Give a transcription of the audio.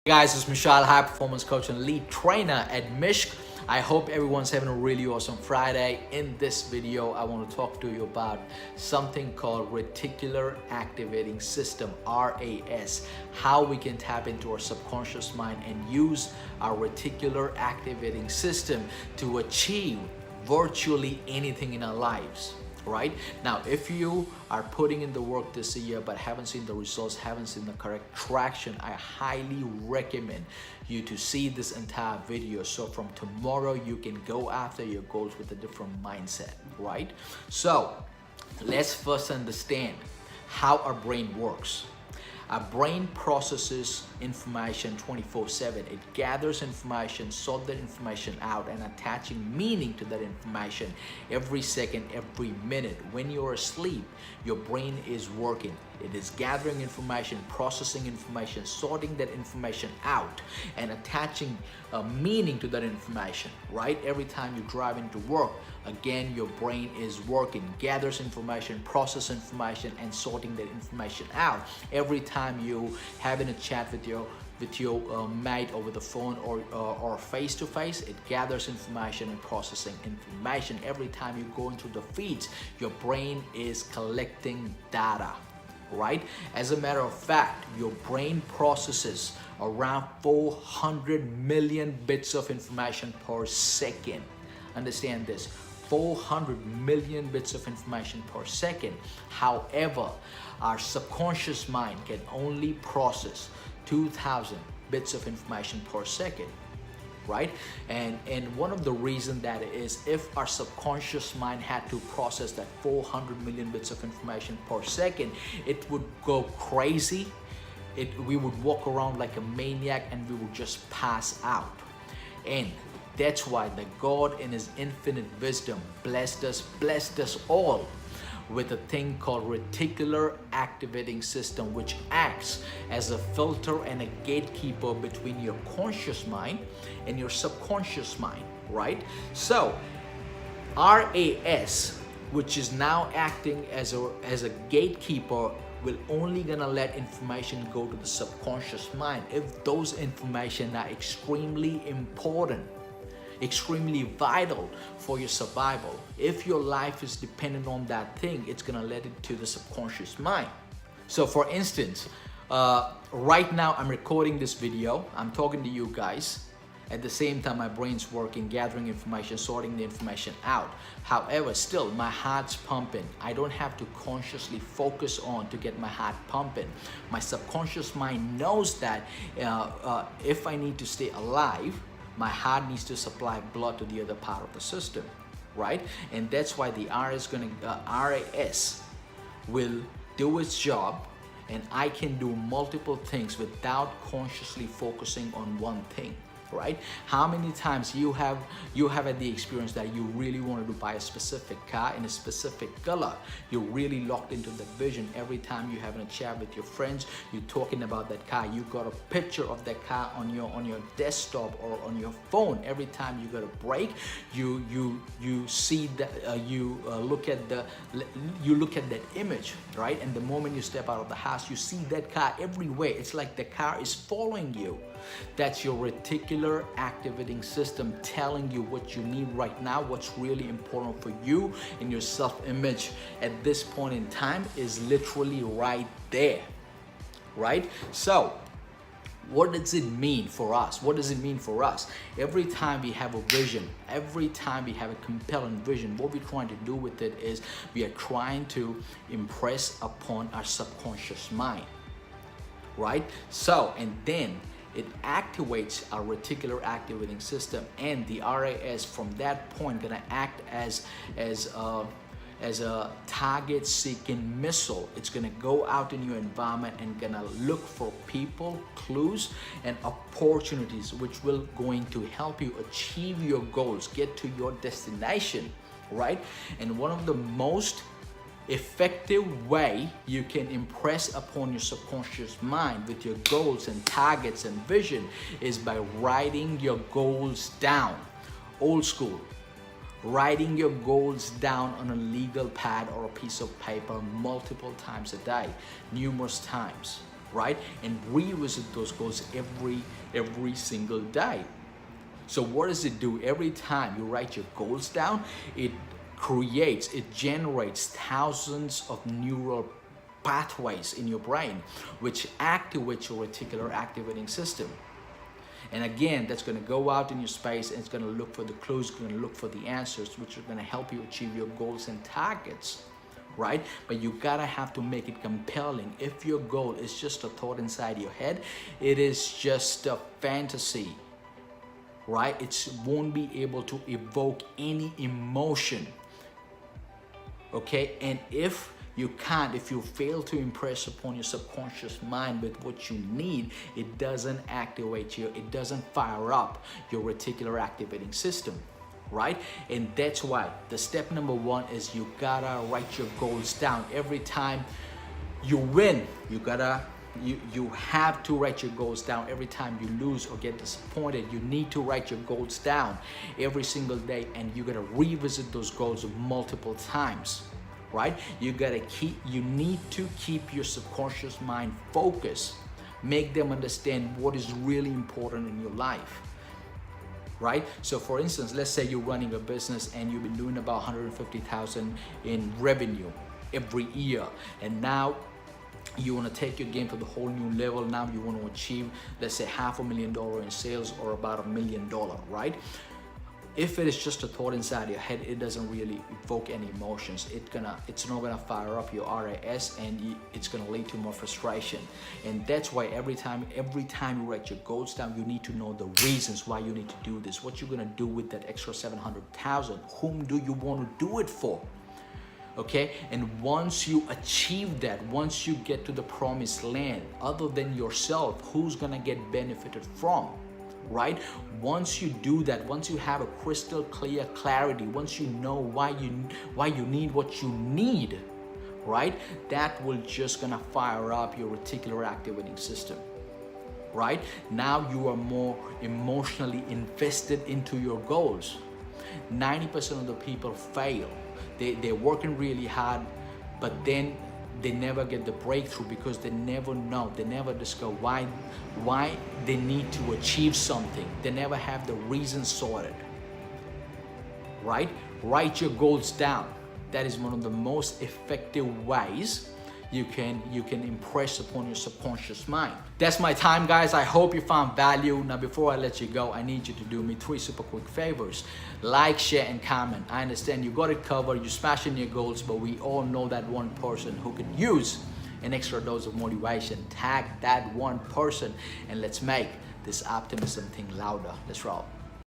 Guys, it's Michelle, high performance coach and lead trainer at Mishk. I hope everyone's having a really awesome Friday. In this video, I want to talk to you about something called Reticular Activating System, RAS, how we can tap into our subconscious mind and use our Reticular Activating System to achieve virtually anything in our lives. Right now, if you are putting in the work this year but haven't seen the results, haven't seen the correct traction, I highly recommend you to see this entire video, so from tomorrow you can go after your goals with a different mindset. Right, so let's first understand how our brain works. Our brain processes information 24/7. It gathers information, sorts that information out, and attaching meaning to that information every second, every minute. When you're asleep, your brain is working. It is gathering information, processing information, sorting that information out, and attaching meaning to that information, right? Every time you drive into work, again, your brain is working, gathers information, processes information, and sorting that information out. Every time you having a chat with your mate over the phone or face to face, it gathers information and processing information. Every time you go into the feeds, your brain is collecting data. Right? As a matter of fact, your brain processes around 400 million bits of information per second. Understand this, 400 million bits of information per second. However, our subconscious mind can only process 2,000 bits of information per second. Right? And one of the reasons that is, if our subconscious mind had to process that 400 million bits of information per second, it would go crazy. We would walk around like a maniac and we would just pass out. And that's why the God in His infinite wisdom blessed us all with a thing called Reticular Activating System, which acts as a filter and a gatekeeper between your conscious mind and your subconscious mind, right? So RAS, which is now acting as a gatekeeper, will only gonna let information go to the subconscious mind if those information are extremely important, extremely vital for your survival. If your life is dependent on that thing, it's gonna let it to the subconscious mind. So for instance, right now I'm recording this video, I'm talking to you guys. At the same time, my brain's working, gathering information, sorting the information out. However, still my heart's pumping. I don't have to consciously focus on to get my heart pumping. My subconscious mind knows that if I need to stay alive, my heart needs to supply blood to the other part of the system, right? And that's why the RAS will do its job, and I can do multiple things without consciously focusing on one thing. Right? How many times you have had the experience that you really wanted to buy a specific car in a specific color? You're really locked into the vision. Every time you're having a chat with your friends, you're talking about that car. You got a picture of that car on your desktop or on your phone. Every time you got a break, you see that you look at that image, right? And the moment you step out of the house, you see that car everywhere. It's like the car is following you. That's your Reticular Activating System telling you what you need right now, what's really important for you, and your self-image at this point in time is literally right there, right? So what does it mean for us? What does it mean for us? Every time we have a vision, every time we have a compelling vision, what we're trying to do with it is we are trying to impress upon our subconscious mind, right? So, and then it activates our Reticular Activating System, and the RAS from that point gonna act as a target-seeking missile. It's gonna go out in your environment and gonna look for people, clues, and opportunities which will going to help you achieve your goals, get to your destination, right? And one of the most effective way you can impress upon your subconscious mind with your goals and targets and vision is by writing your goals down. Old school, writing your goals down on a legal pad or a piece of paper multiple times a day, numerous times, right? And revisit those goals every single day. So what does it do? Every time you write your goals down, it generates thousands of neural pathways in your brain, which activates your reticular activating system. And again, that's going to go out in your space and it's going to look for the clues, going to look for the answers, which are going to help you achieve your goals and targets, right? But you gotta have to make it compelling. If your goal is just a thought inside your head, it is just a fantasy, right? It won't be able to evoke any emotion, okay? And if you fail to impress upon your subconscious mind with what you need, it doesn't activate you, it doesn't fire up your reticular activating system, right? And that's why the step number one is you gotta write your goals down. Every time you win, you have to write your goals down. Every time you lose or get disappointed, you need to write your goals down every single day, and you gotta revisit those goals multiple times, right? You need to keep your subconscious mind focused. Make them understand what is really important in your life, right? So for instance, let's say you're running a business and you've been doing about 150,000 in revenue every year, and now you want to take your game to the whole new level. Now you want to achieve, let's say, $500,000 in sales or about $1 million, right? If it is just a thought inside your head, it doesn't really evoke any emotions. It's not gonna fire up your RAS, and it's gonna lead to more frustration. And that's why every time you write your goals down, you need to know the reasons why you need to do this. What you're gonna do with that extra 700,000? Whom do you want to do it for? Okay, and once you achieve that, once you get to the promised land, other than yourself, who's gonna get benefited from? Right? Once you do that, once you have a crystal clear clarity, once you know why you need what you need, right? That will just gonna fire up your reticular activating system, right? Now you are more emotionally invested into your goals. 90% of the people fail. They're working really hard, but then they never get the breakthrough because they never know, they never discover why they need to achieve something. They never have the reason sorted, right? Write your goals down. That is one of the most effective ways you can impress upon your subconscious mind. That's my time, guys. I hope you found value. Now, before I let you go, I need you to do me 3 super quick favors. Like, share, and comment. I understand you got it covered, you're smashing your goals, but we all know that one person who could use an extra dose of motivation. Tag that one person, and let's make this optimism thing louder. Let's roll.